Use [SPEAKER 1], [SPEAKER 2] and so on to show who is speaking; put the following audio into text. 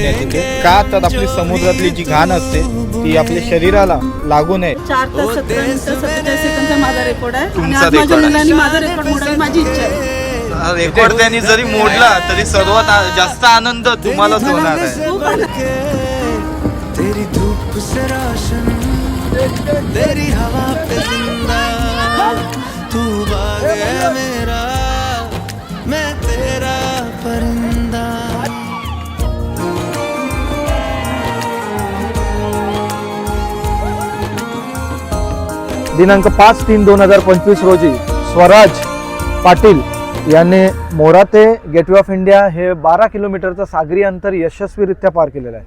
[SPEAKER 1] नये तिथे, का तर आपली समुद्रातली जी घाण असते ती आपल्या शरीराला लागू नये.
[SPEAKER 2] 4 तास 17 मिनिटं 47 सेकंदचा माझा रेकॉर्ड आहे आणि
[SPEAKER 3] तुमचा
[SPEAKER 2] आज माझ्या
[SPEAKER 3] record आहे.
[SPEAKER 2] मुलांनी माझा रेकॉर्ड मोडायची माझी इच्छा आहे.
[SPEAKER 3] रेकॉर्ड त्यांनी जरी मोडला तरी सर्वात जास्त आनंद तुम्हालाच होणार आहे.
[SPEAKER 2] खूप आनंद.
[SPEAKER 4] तेरी धूप से रोशन तेरी हवा पे जिंदा तू बाग है मेरा मैं तेरा परिंदा.
[SPEAKER 5] दिनांक 5/3/2025 रोजी स्वराज पाटील यांनी मोरा ते गेटवे ऑफ इंडिया हे 12 किलोमीटरचं सागरी अंतर यशस्वीरित्या पार केलेलं आहे.